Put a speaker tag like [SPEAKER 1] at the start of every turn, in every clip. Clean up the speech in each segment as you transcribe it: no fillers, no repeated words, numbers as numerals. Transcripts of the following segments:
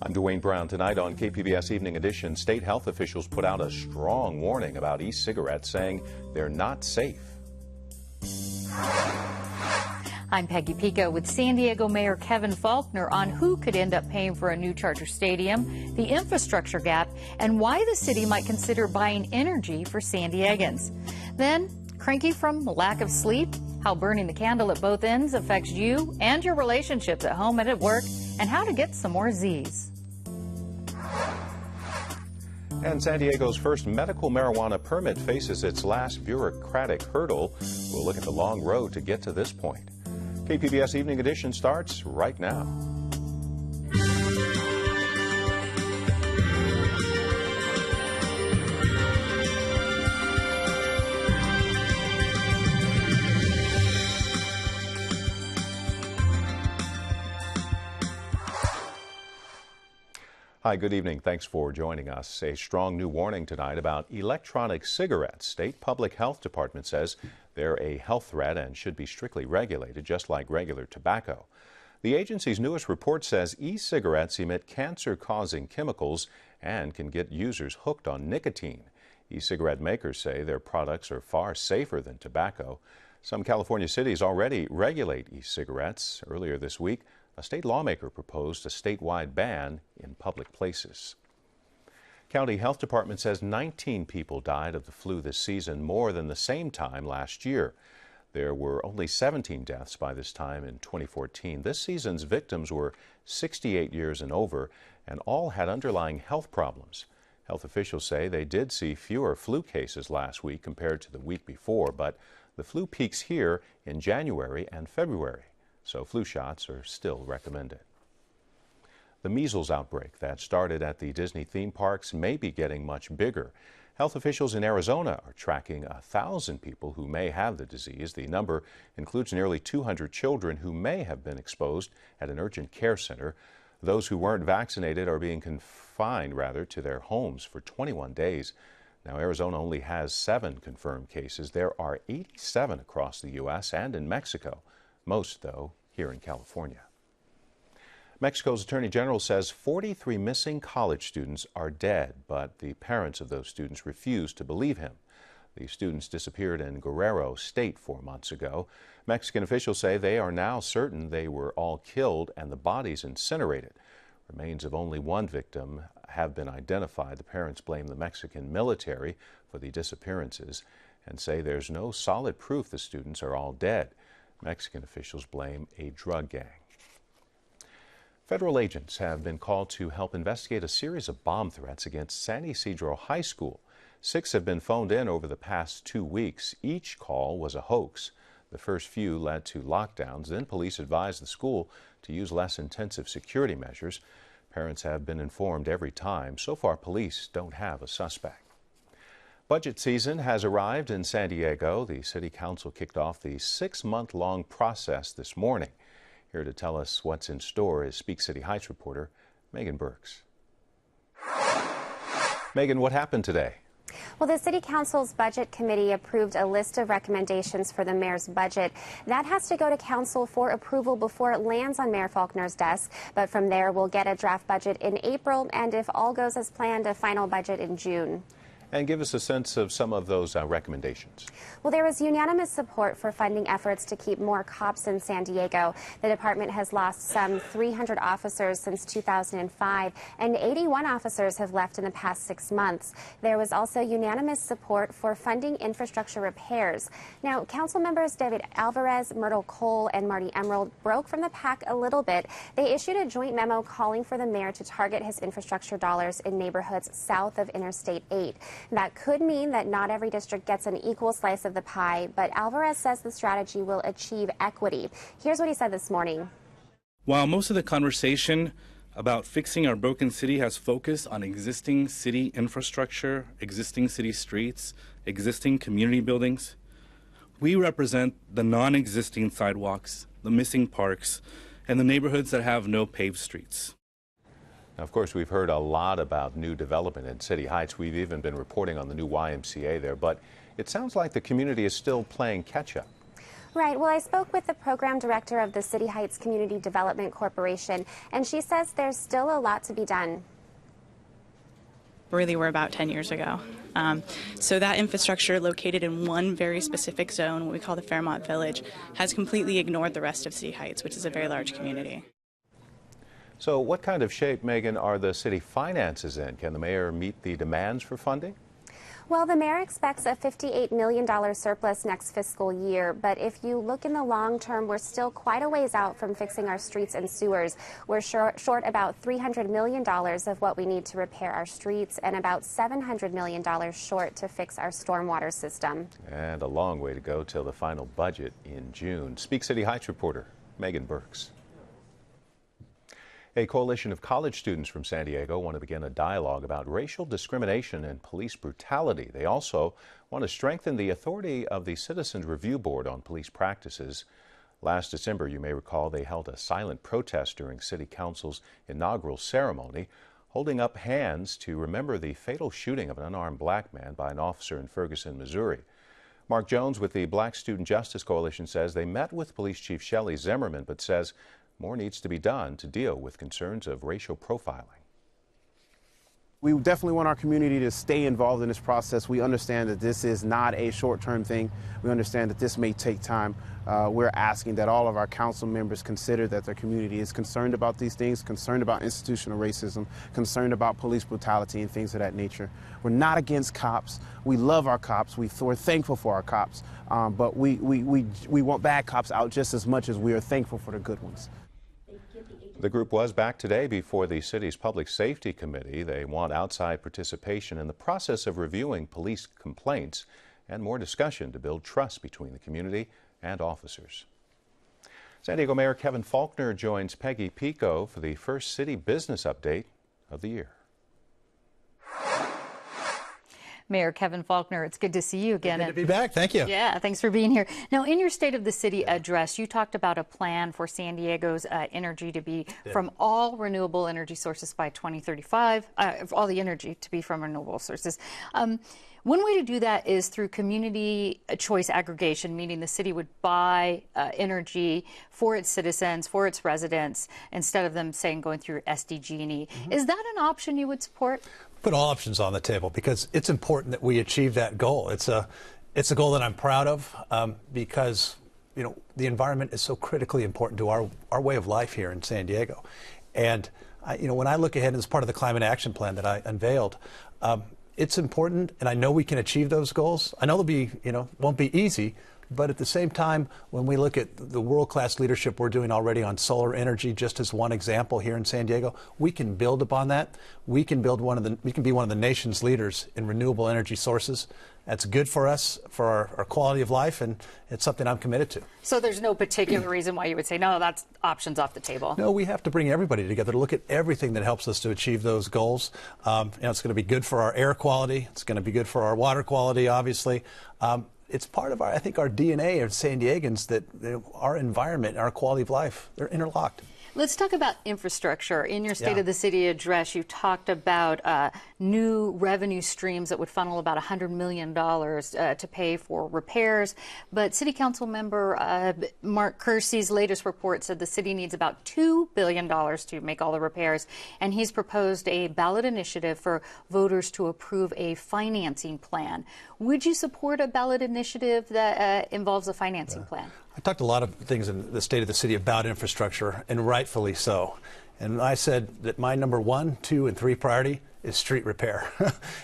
[SPEAKER 1] I'm Dwayne Brown. Tonight on KPBS Evening Edition, state health officials put out a strong warning about e-cigarettes, saying they're not safe.
[SPEAKER 2] I'm Peggy Pico with San Diego Mayor Kevin Faulconer on who could end up paying for a new Charger stadium, the infrastructure gap, and why the city might consider buying energy for San Diegans. Then, cranky from lack of sleep, how burning the candle at both ends affects you and your relationships at home and at work, and how to get some more Z's.
[SPEAKER 1] And San Diego's first medical marijuana permit faces its last bureaucratic hurdle. We'll look at the long road to get to this point. KPBS Evening Edition starts right now. Hi, good evening. Thanks for joining us. A strong new warning tonight about electronic cigarettes. State Public Health Department says they're a health threat and should be strictly regulated, just like regular tobacco. The agency's newest report says e-cigarettes emit cancer-causing chemicals and can get users hooked on nicotine. E-cigarette makers say their products are far safer than tobacco. Some California cities already regulate e-cigarettes. Earlier this week, a state lawmaker proposed a statewide ban in public places. County Health Department says 19 people died of the flu this season, more than the same time last year. There were only 17 deaths by this time in 2014. This season's victims were 68 years and over, and all had underlying health problems. Health officials say they did see fewer flu cases last week compared to the week before, but the flu peaks here in January and February. So flu shots are still recommended. The measles outbreak that started at the Disney theme parks may be getting much bigger. Health officials in Arizona are tracking 1,000 people who may have the disease. The number includes nearly 200 children who may have been exposed at an urgent care center. Those who weren't vaccinated are being confined, to their homes for 21 days. Now, Arizona only has 7 confirmed cases. There are 87 across the U.S. and in Mexico. Most, though, here in California. Mexico's Attorney General says 43 missing college students are dead, but the parents of those students refuse to believe him. The students disappeared in Guerrero State 4 months ago. Mexican officials say they are now certain they were all killed and the bodies incinerated. Remains of only one victim have been identified. The parents blame the Mexican military for the disappearances and say there's no solid proof the students are all dead. Mexican officials blame a drug gang. Federal agents have been called to help investigate a series of bomb threats against San Ysidro High School. 6 have been phoned in over the past 2 weeks. Each call was a hoax. The first few led to lockdowns. Then police advised the school to use less intensive security measures. Parents have been informed every time. So far, police don't have a suspect. Budget season has arrived in San Diego. The City Council kicked off the 6-month-long process this morning. Here to tell us what's in store is Speak City Heights reporter Megan Burks. Megan, what happened today?
[SPEAKER 3] Well, the City Council's Budget Committee approved a list of recommendations for the mayor's budget. That has to go to Council for approval before it lands on Mayor Faulconer's desk. But from there, we'll get a draft budget in April, and if all goes as planned, a final budget in June.
[SPEAKER 1] And give us a sense of some of those recommendations.
[SPEAKER 3] Well, there was unanimous support for funding efforts to keep more cops in San Diego. The department has lost some 300 officers since 2005, and 81 officers have left in the past 6 months. There was also unanimous support for funding infrastructure repairs. Now, council members David Alvarez, Myrtle Cole, and Marty Emerald broke from the pack a little bit. They issued a joint memo calling for the mayor to target his infrastructure dollars in neighborhoods south of Interstate 8. That could mean that not every district gets an equal slice of the pie, but Alvarez says the strategy will achieve equity. Here's what he said this morning.
[SPEAKER 4] While most of the conversation about fixing our broken city has focused on existing city infrastructure, existing city streets, existing community buildings, we represent the non-existing sidewalks, the missing parks, and the neighborhoods that have no paved streets.
[SPEAKER 1] Now, of course, we've heard a lot about new development in City Heights. We've even been reporting on the new YMCA there, but it sounds like the community is still playing catch-up.
[SPEAKER 3] Right. Well, I spoke with the program director of the City Heights Community Development Corporation, and she says there's still a lot to be done.
[SPEAKER 5] Really, we're about 10 years ago. So that infrastructure located in one very specific zone, what we call the Fairmont Village, has completely ignored the rest of City Heights, which is a very large community.
[SPEAKER 1] So what kind of shape, Megan, are the city finances in? Can the mayor meet the demands for funding?
[SPEAKER 3] Well, the mayor expects a $58 million surplus next fiscal year, but if you look in the long term, we're still quite a ways out from fixing our streets and sewers. We're short about $300 million of what we need to repair our streets and about $700 million short to fix our stormwater system.
[SPEAKER 1] And a long way to go till the final budget in June. Speak City Heights reporter Megan Burks. A coalition of college students from San Diego want to begin a dialogue about racial discrimination and police brutality. They also want to strengthen the authority of the Citizens Review Board on police practices. Last December, you may recall, they held a silent protest during City Council's inaugural ceremony, holding up hands to remember the fatal shooting of an unarmed black man by an officer in Ferguson, Missouri. Mark Jones with the Black Student Justice Coalition says they met with Police Chief Shelley Zimmerman, but says more needs to be done to deal with concerns of racial profiling.
[SPEAKER 6] We definitely want our community to stay involved in this process. We understand that this is not a short-term thing. We understand that this may take time. We're asking that all of our council members consider that their community is concerned about these things, concerned about institutional racism, concerned about police brutality and things of that nature. We're not against cops. We love our cops. We're thankful for our cops. But we want bad cops out just as much as we are thankful for the good ones.
[SPEAKER 1] The group was back today before the city's Public Safety Committee. They want outside participation in the process of reviewing police complaints and more discussion to build trust between the community and officers. San Diego Mayor Kevin Faulconer joins Peggy Pico for the first city business update of the year.
[SPEAKER 2] Mayor Kevin Faulconer, it's good to see you again.
[SPEAKER 7] Good to be back. Thank you.
[SPEAKER 2] Yeah, thanks for being here. Now, in your State of the City address, you talked about a plan for San Diego's energy to be from all renewable energy sources by 2035, all the energy to be from renewable sources. One way to do that is through community choice aggregation, meaning the city would buy energy for its citizens, for its residents, instead of them saying going through SDG&E. Is that an option you would support?
[SPEAKER 7] Put all options on the table because it's important that we achieve that goal. It's a goal that I'm proud of because the environment is so critically important to our way of life here in San Diego. And when I look ahead as part of the climate action plan that I unveiled, it's important, and I know we can achieve those goals. I know they'll be won't be easy. But at the same time, when we look at the world-class leadership we're doing already on solar energy, just as one example here in San Diego, we can build upon that. We can be one of the nation's leaders in renewable energy sources. That's good for us, for our quality of life, and it's something I'm committed to.
[SPEAKER 2] So there's no particular reason why you would say, no, that's options off the table.
[SPEAKER 7] No, we have to bring everybody together to look at everything that helps us to achieve those goals. It's going to be good for our air quality. It's going to be good for our water quality, obviously. It's part of I think our DNA of San Diegans that our environment, our quality of life, they're interlocked.
[SPEAKER 2] Let's talk about infrastructure. In your State of the City address, you talked about new revenue streams that would funnel about $100 million to pay for repairs. But City Council member Mark Kersey's latest report said the city needs about $2 billion to make all the repairs. And he's proposed a ballot initiative for voters to approve a financing plan. Would you support a ballot initiative that involves a financing plan?
[SPEAKER 7] I talked a lot of things in the State of the City about infrastructure, and rightfully so. And I said that my number 1, 2, and 3 priority is street repair.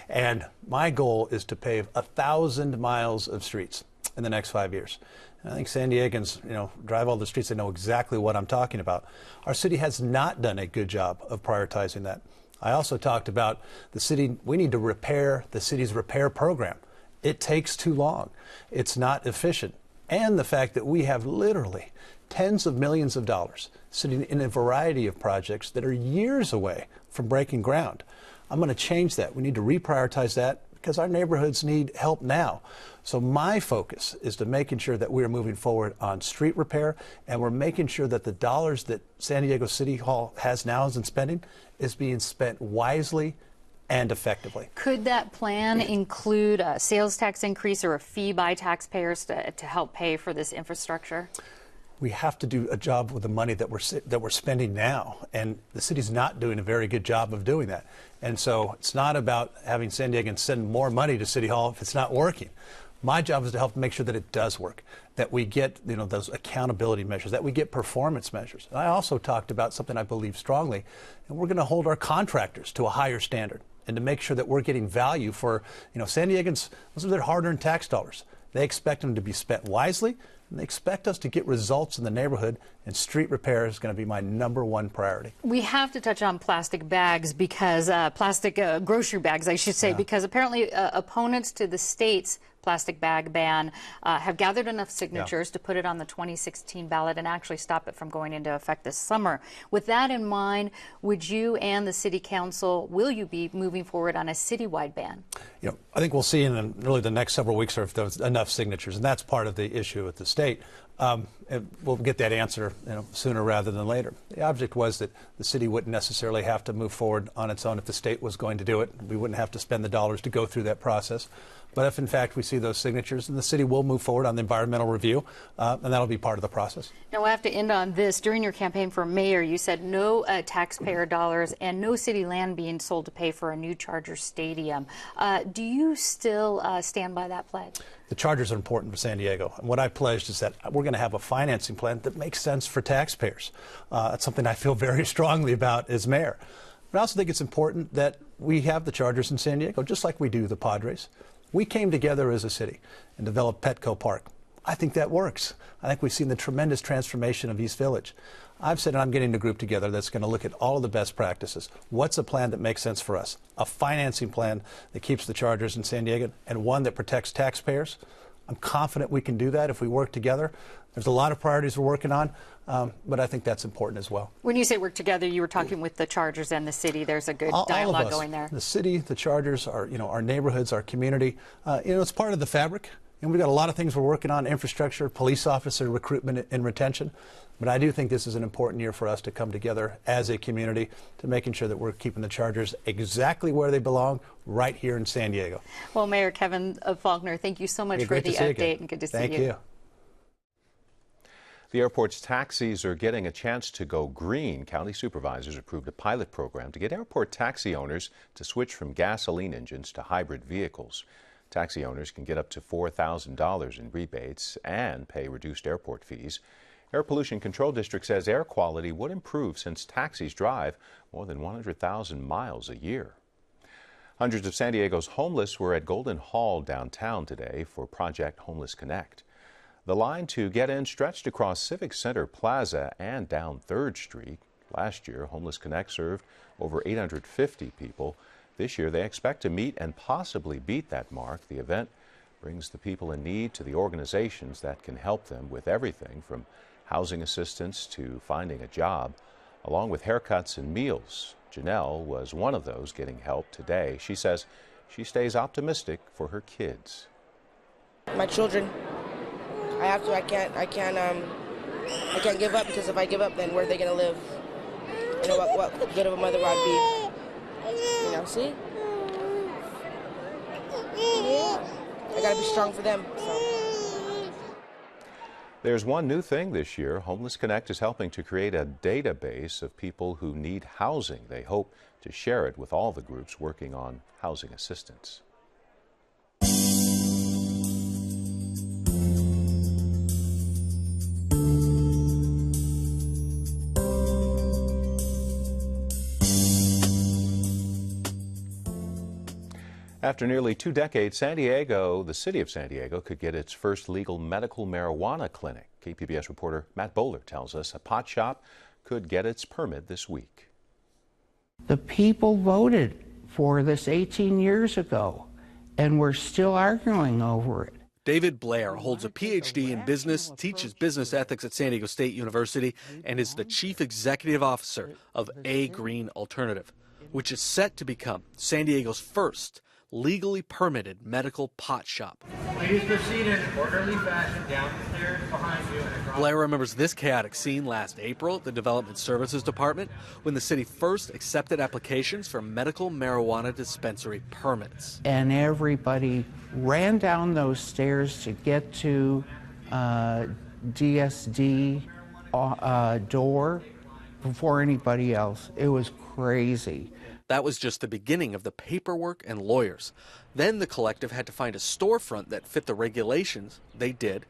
[SPEAKER 7] And my goal is to pave 1,000 miles of streets in the next 5 years. And I think San Diegans, drive all the streets, they know exactly what I'm talking about. Our city has not done a good job of prioritizing that. I also talked about the city, we need to repair the city's repair program. It takes too long. It's not efficient. And the fact that we have literally tens of millions of dollars sitting in a variety of projects that are years away from breaking ground. I'm going to change that. We need to reprioritize that because our neighborhoods need help now. So my focus is to making sure that we are moving forward on street repair, and we're making sure that the dollars that San Diego City Hall has now as in spending is being spent wisely and effectively.
[SPEAKER 2] Could that plan include a sales tax increase or a fee by taxpayers to help pay for this infrastructure?
[SPEAKER 7] We have to do a job with the money that we're spending now, and the city's not doing a very good job of doing that. And so it's not about having San Diegans send more money to City Hall if it's not working. My job is to help make sure that it does work, that we get those accountability measures, that we get performance measures. And I also talked about something I believe strongly, and we're going to hold our contractors to a higher standard and to make sure that we're getting value for San Diegans. Those are their hard-earned tax dollars. They expect them to be spent wisely, and they expect us to get results in the neighborhood, and street repair is going to be my #1 priority.
[SPEAKER 2] We have to touch on plastic bags because plastic grocery bags, I should say, because apparently opponents to the state's plastic bag ban have gathered enough signatures to put it on the 2016 ballot and actually stop it from going into effect this summer. With that in mind, would you and the City Council, will you be moving forward on a citywide ban?
[SPEAKER 7] I think we'll see in really the next several weeks if there's enough signatures, and that's part of the issue with the state. We'll get that answer sooner rather than later. The object was that the city wouldn't necessarily have to move forward on its own if the state was going to do it. We wouldn't have to spend the dollars to go through that process. But if, in fact, we see those signatures, then the city will move forward on the environmental review, and that'll be part of the process.
[SPEAKER 2] Now, I have to end on this. During your campaign for mayor, you said no taxpayer dollars and no city land being sold to pay for a new Charger stadium. Do you still stand by that pledge?
[SPEAKER 7] The Chargers are important for San Diego. And what I pledged is that we're going to have a financing plan that makes sense for taxpayers. That's something I feel very strongly about as mayor. But I also think it's important that we have the Chargers in San Diego, just like we do the Padres. We came together as a city and developed Petco Park. I think that works. I think we've seen the tremendous transformation of East Village. I've said, and I'm getting a group together that's going to look at all of the best practices. What's a plan that makes sense for us? A financing plan that keeps the Chargers in San Diego and one that protects taxpayers. I'm confident we can do that if we work together. There's a lot of priorities we're working on, but I think that's important as well.
[SPEAKER 2] When you say work together, you were talking with the Chargers and the city. There's a good dialogue going there.
[SPEAKER 7] The city, the Chargers, our neighborhoods, our community. It's part of the fabric. And we've got a lot of things we're working on: infrastructure, police officer recruitment and retention. But I do think this is an important year for us to come together as a community to making sure that we're keeping the Chargers exactly where they belong, right here in San Diego.
[SPEAKER 2] Well, Mayor Kevin Faulconer, thank you so much for the update, and good to see you.
[SPEAKER 7] Thank you.
[SPEAKER 1] The airport's taxis are getting a chance to go green. County supervisors approved a pilot program to get airport taxi owners to switch from gasoline engines to hybrid vehicles. Taxi owners can get up to $4,000 in rebates and pay reduced airport fees. Air Pollution Control District says air quality would improve since taxis drive more than 100,000 miles a year. Hundreds of San Diego's homeless were at Golden Hall downtown today for Project Homeless Connect. The line to get in stretched across Civic Center Plaza and down 3rd Street. Last year, Homeless Connect served over 850 people. This year, they expect to meet and possibly beat that mark. The event brings the people in need to the organizations that can help them with everything from housing assistance to finding a job, along with haircuts and meals. Janelle was one of those getting help today. She says she stays optimistic for her kids.
[SPEAKER 8] My children. I have to. I can't give up, because if I give up, then where are they going to live? What good of a mother I'd be? See? Yeah. I got to be strong for them. So.
[SPEAKER 1] There's one new thing this year. Homeless Connect is helping to create a database of people who need housing. They hope to share it with all the groups working on housing assistance. After nearly 2 decades, the city of San Diego could get its first legal medical marijuana clinic. KPBS reporter Matt Bowler tells us a pot shop could get its permit this week.
[SPEAKER 9] The people voted for this 18 years ago, and we're still arguing over it.
[SPEAKER 10] David Blair holds a PhD in business, teaches business ethics at San Diego State University, and is the chief executive officer of A Green Alternative, which is set to become San Diego's first legally permitted medical pot shop.
[SPEAKER 11] Please proceed in an orderly fashion down the stairs behind you.
[SPEAKER 10] Blair remembers this chaotic scene last April at the Development Services Department when the city first accepted applications for medical marijuana dispensary permits.
[SPEAKER 9] And everybody ran down those stairs to get to DSD door before anybody else. It was crazy.
[SPEAKER 10] That was just the beginning of the paperwork and lawyers. Then the collective had to find a storefront that fit the regulations. They did.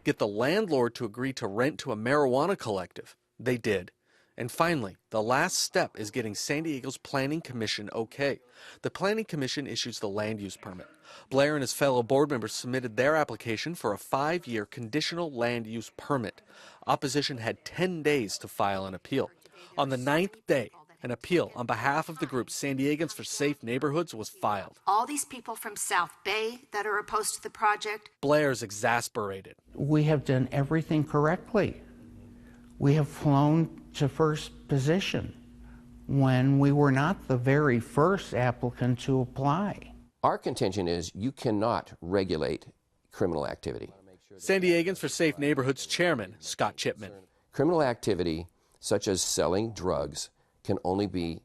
[SPEAKER 10] Get the landlord to agree to rent to a marijuana collective. They did. And finally, the last step is getting San Diego's Planning Commission okay. The Planning Commission issues the land use permit. Blair and his fellow board members submitted their application for a 5-year conditional land use permit. Opposition had 10 days to file an appeal. On the 9th day, an appeal on behalf of the group San Diegans for Safe Neighborhoods was filed.
[SPEAKER 12] All these people from South Bay that are opposed to the project.
[SPEAKER 10] Blair's exasperated.
[SPEAKER 9] We have done everything correctly. We have flown to first position when we were not the very first applicant to apply.
[SPEAKER 13] Our contention is you cannot regulate criminal activity.
[SPEAKER 10] San Diegans for Safe Neighborhoods chairman Scott Chipman.
[SPEAKER 13] Criminal activity such as selling drugs can only be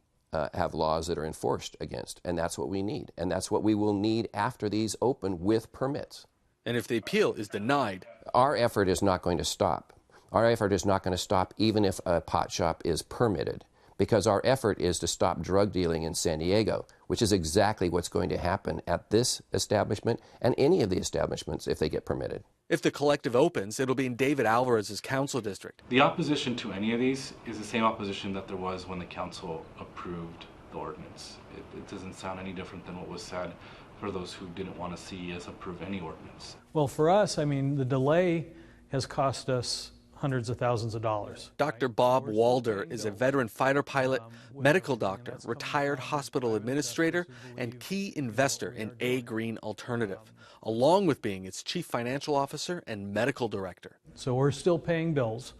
[SPEAKER 13] have laws that are enforced against, and that's what we need, and that's what we will need after these open with permits.
[SPEAKER 10] And if the appeal is denied,
[SPEAKER 13] our effort is not going to stop. Our effort is not going to stop even if a pot shop is permitted, because our effort is to stop drug dealing in San Diego, which is exactly what's going to happen at this establishment and any of the establishments if they get permitted.
[SPEAKER 10] If the collective opens, it'll be in David Alvarez's council district.
[SPEAKER 4] The opposition to any of these is the same opposition that there was when the council approved the ordinance. It doesn't sound any different than what was said for those who didn't want to see us approve any ordinance.
[SPEAKER 14] Well, for us, I mean, the delay has cost us hundreds of thousands of dollars.
[SPEAKER 10] Dr. Bob Walder is a veteran fighter pilot, medical doctor, retired hospital administrator, and key investor in A Green Alternative, along with being its chief financial officer and medical director.
[SPEAKER 14] So we're still paying bills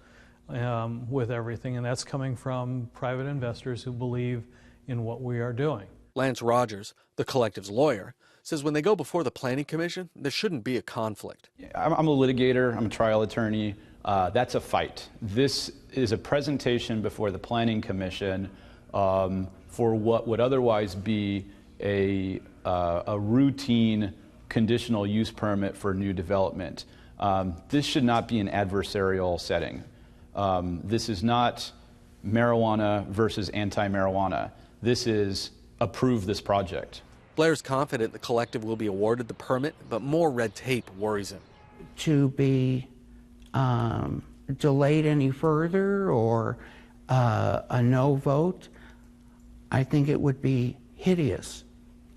[SPEAKER 14] with everything, and that's coming from private investors who believe in what we are doing.
[SPEAKER 10] Lance Rogers, the collective's lawyer, says when they go before the Planning Commission, there shouldn't be a conflict.
[SPEAKER 15] I'm a litigator, I'm a trial attorney. That's a fight. This is a presentation before the Planning Commission for what would otherwise be a routine conditional use permit for new development. This should not be an adversarial setting. This is not marijuana versus anti-marijuana. This is approve this project.
[SPEAKER 10] Blair's confident the collective will be awarded the permit, but more red tape worries him.
[SPEAKER 9] To be delayed any further or a no vote, I think it would be hideous,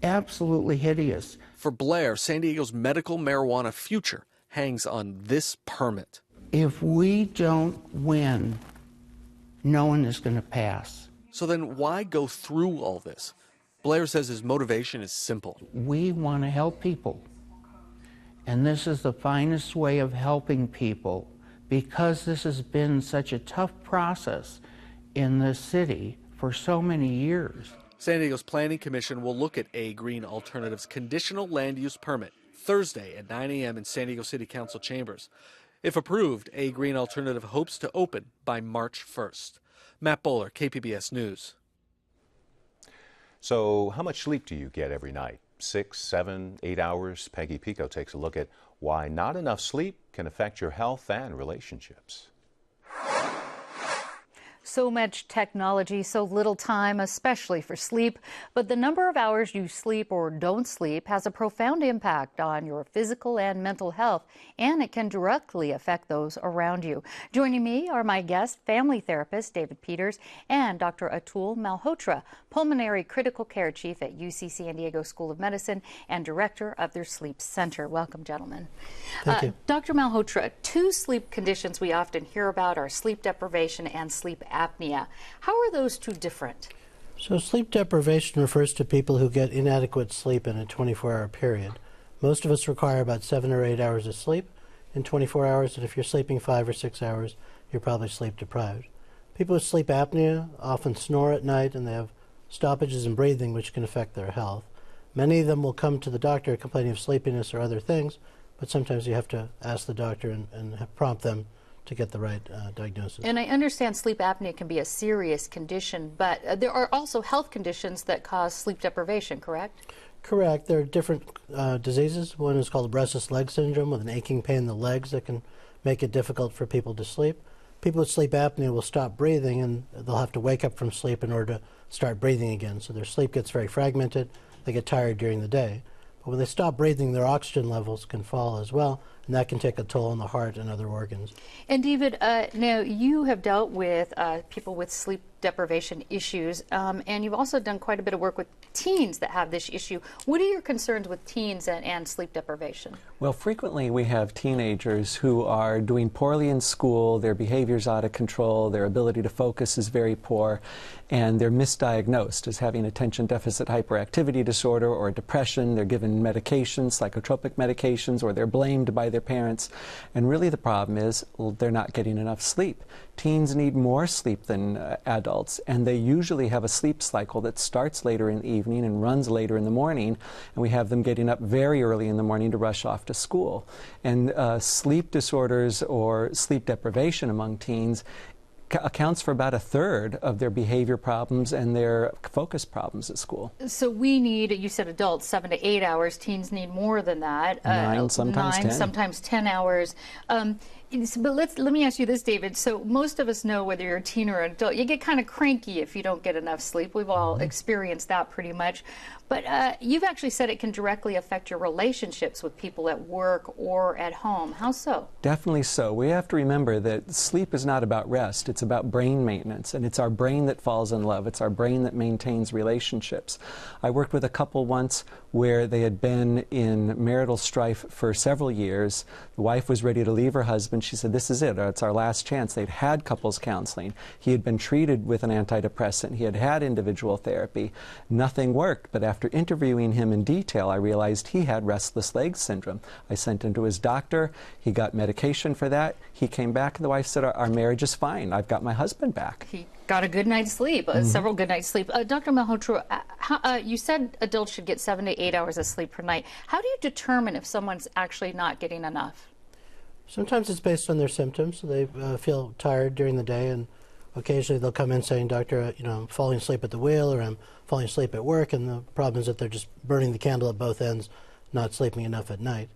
[SPEAKER 9] absolutely hideous.
[SPEAKER 10] For Blair, San Diego's medical marijuana future hangs on this permit.
[SPEAKER 9] If we don't win, no one is going to pass.
[SPEAKER 10] So then why go through all this? Blair says his motivation is simple.
[SPEAKER 9] We want to help people. And this is the finest way of helping people because this has been such a tough process in this city for so many years.
[SPEAKER 10] San Diego's Planning Commission will look at A Green Alternative's conditional land use permit Thursday at 9 a.m. in San Diego City Council chambers. If approved, A Green Alternative hopes to open by March 1st. Matt Bowler, KPBS News.
[SPEAKER 1] So how much sleep do you get every night? 6, 7, 8 hours? Peggy Pico takes a look at why not enough sleep can affect your health and relationships.
[SPEAKER 2] So much technology, so little time, especially for sleep. But the number of hours you sleep or don't sleep has a profound impact on your physical and mental health, and it can directly affect those around you. Joining me are my guest, family therapist David Peters and Dr. Atul Malhotra, pulmonary critical care chief at UC San Diego School of Medicine and director of their sleep center. Welcome, gentlemen.
[SPEAKER 16] Thank you.
[SPEAKER 2] Dr. Malhotra, two sleep conditions we often hear about are sleep deprivation and sleep apnea. How are those two different?
[SPEAKER 16] So sleep deprivation refers to people who get inadequate sleep in a 24-hour period. Most of us require about 7 or 8 hours of sleep in 24 hours, and if you're sleeping 5 or 6 hours, you're probably sleep deprived. People with sleep apnea often snore at night, and they have stoppages in breathing, which can affect their health. Many of them will come to the doctor complaining of sleepiness or other things, but sometimes you have to ask the doctor and prompt them to get the right diagnosis.
[SPEAKER 2] And I understand sleep apnea can be a serious condition, but there are also health conditions that cause sleep deprivation, correct?
[SPEAKER 16] Correct. There are different diseases. One is called restless leg syndrome, with an aching pain in the legs that can make it difficult for people to sleep. People with sleep apnea will stop breathing, and they'll have to wake up from sleep in order to start breathing again. So their sleep gets very fragmented. They get tired during the day. But when they stop breathing, their oxygen levels can fall as well, and that can take a toll on the heart and other organs.
[SPEAKER 2] And David, now you have dealt with people with sleep deprivation issues, and you've also done quite a bit of work with teens that have this issue. What are your concerns with teens and sleep deprivation?
[SPEAKER 17] Well, frequently we have teenagers who are doing poorly in school, their behavior's out of control, their ability to focus is very poor, and they're misdiagnosed as having attention deficit hyperactivity disorder or depression. They're given medications, psychotropic medications, or they're blamed by their parents. And really the problem is they're not getting enough sleep. Teens need more sleep than adults, and they usually have a sleep cycle that starts later in the evening and runs later in the morning, and we have them getting up very early in the morning to rush off to school. And sleep disorders or sleep deprivation among teens accounts for about 1/3 of their behavior problems and their focus problems at school.
[SPEAKER 2] So we need, you said adults, 7 to 8 hours. Teens need more than that.
[SPEAKER 17] 9, sometimes 10.
[SPEAKER 2] Sometimes 10 hours. But let me ask you this, David. So most of us know, whether you're a teen or an adult, you get kind of cranky if you don't get enough sleep. We've all experienced that pretty much. But you've actually said it can directly affect your relationships with people at work or at home. How so?
[SPEAKER 17] Definitely so. We have to remember that sleep is not about rest. It's about brain maintenance, and it's our brain that falls in love. It's our brain that maintains relationships. I worked with a couple once where they had been in marital strife for several years. The wife was ready to leave her husband. She said, "This is it. It's our last chance." They'd had couples counseling. He had been treated with an antidepressant. He had had individual therapy. Nothing worked. But after interviewing him in detail, I realized he had restless leg syndrome. I sent him to his doctor. He got medication for that. He came back, and the wife said, "Our marriage is fine. I've got my husband back."
[SPEAKER 2] He got a good night's sleep, several good nights' sleep. Dr. Malhotra, you said adults should get 7 to 8 hours of sleep per night. How do you determine if someone's actually not getting enough?
[SPEAKER 16] Sometimes it's based on their symptoms. So they feel tired during the day, and occasionally they'll come in saying, "Doctor, I'm falling asleep at the wheel," or "I'm falling asleep at work," and the problem is that they're just burning the candle at both ends, not sleeping enough at night.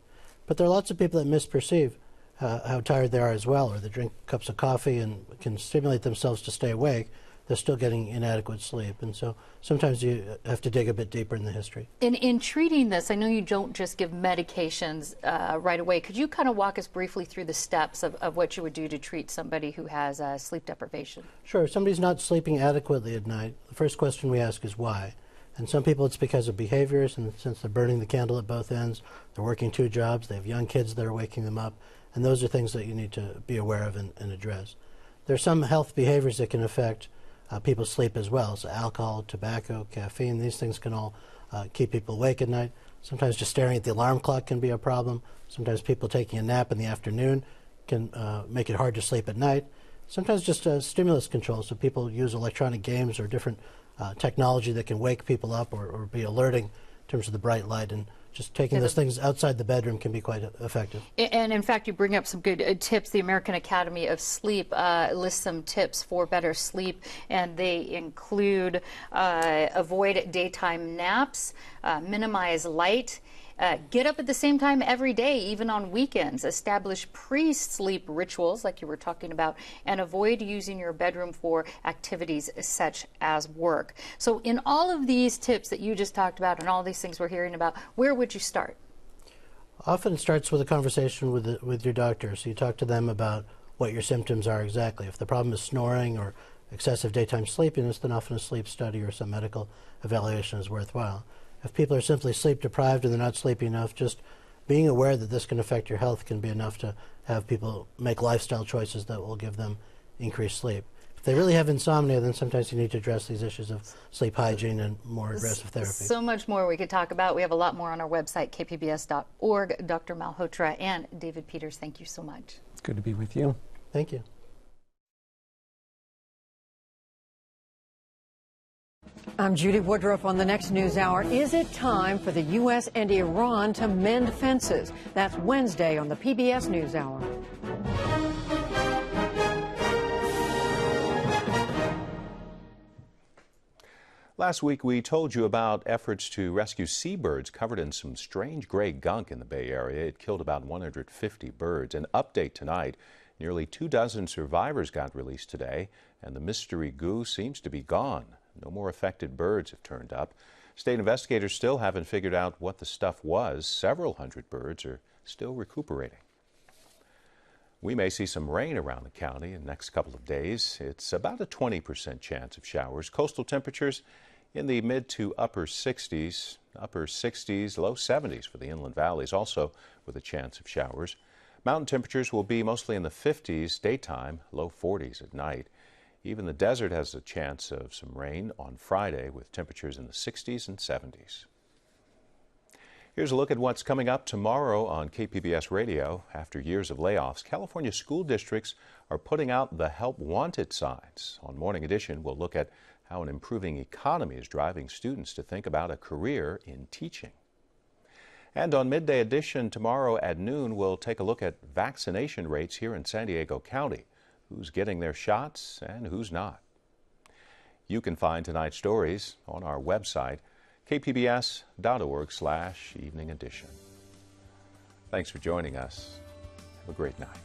[SPEAKER 16] But there are lots of people that misperceive how tired they are as well, or they drink cups of coffee and can stimulate themselves to stay awake. They're still getting inadequate sleep, and so sometimes you have to dig a bit deeper in the history.
[SPEAKER 2] In treating this, I know you don't just give medications right away. Could you kind of walk us briefly through the steps of what you would do to treat somebody who has sleep deprivation?
[SPEAKER 16] Sure. If somebody's not sleeping adequately at night, the first question we ask is why. And some people it's because of behaviors, and since they're burning the candle at both ends, they're working 2 jobs, they have young kids that are waking them up, and those are things that you need to be aware of and address. There are some health behaviors that can affect people's sleep as well. So alcohol, tobacco, caffeine, these things can all keep people awake at night. Sometimes just staring at the alarm clock can be a problem. Sometimes people taking a nap in the afternoon can make it hard to sleep at night. Sometimes just stimulus control, so people use electronic games or different technology that can wake people up or be alerting in terms of the bright light, and just taking those things outside the bedroom can be quite effective.
[SPEAKER 2] And in fact, you bring up some good tips. The American Academy of Sleep lists some tips for better sleep, and they include avoid daytime naps, minimize light, get up at the same time every day, even on weekends, establish pre-sleep rituals like you were talking about, and avoid using your bedroom for activities such as work. So in all of these tips that you just talked about and all these things we're hearing about, where would you start?
[SPEAKER 16] Often it starts with a conversation with your doctor. So you talk to them about what your symptoms are exactly. If the problem is snoring or excessive daytime sleepiness, then often a sleep study or some medical evaluation is worthwhile. If people are simply sleep deprived and they're not sleeping enough, just being aware that this can affect your health can be enough to have people make lifestyle choices that will give them increased sleep. If they really have insomnia, then sometimes you need to address these issues of sleep hygiene and more aggressive therapy.
[SPEAKER 2] So much more we could talk about. We have a lot more on our website, kpbs.org. Dr. Malhotra and David Peters, thank you so much.
[SPEAKER 17] It's good to be with you.
[SPEAKER 16] Thank you.
[SPEAKER 18] I'm Judy Woodruff on the next News Hour. Is it time for the U.S. and Iran to mend fences? That's Wednesday on the PBS News Hour.
[SPEAKER 1] Last week, we told you about efforts to rescue seabirds covered in some strange gray gunk in the Bay Area. It killed about 150 birds. An update tonight. Nearly 24 survivors got released today, and the mystery goo seems to be gone. No more affected birds have turned up. State investigators still haven't figured out what the stuff was. Several hundred birds are still recuperating. We may see some rain around the county in the next couple of days. It's about a 20% chance of showers. Coastal temperatures in the mid to upper 60s, low 70s for the inland valleys, also with a chance of showers. Mountain temperatures will be mostly in the 50s daytime, low 40s at night. Even the desert has a chance of some rain on Friday with temperatures in the 60s and 70s. Here's a look at what's coming up tomorrow on KPBS Radio. After years of layoffs, California school districts are putting out the Help Wanted signs. On Morning Edition, we'll look at how an improving economy is driving students to think about a career in teaching. And on Midday Edition tomorrow at noon, we'll take a look at vaccination rates here in San Diego County. Who's getting their shots and who's not. You can find tonight's stories on our website, kpbs.org/evening edition. Thanks for joining us. Have a great night.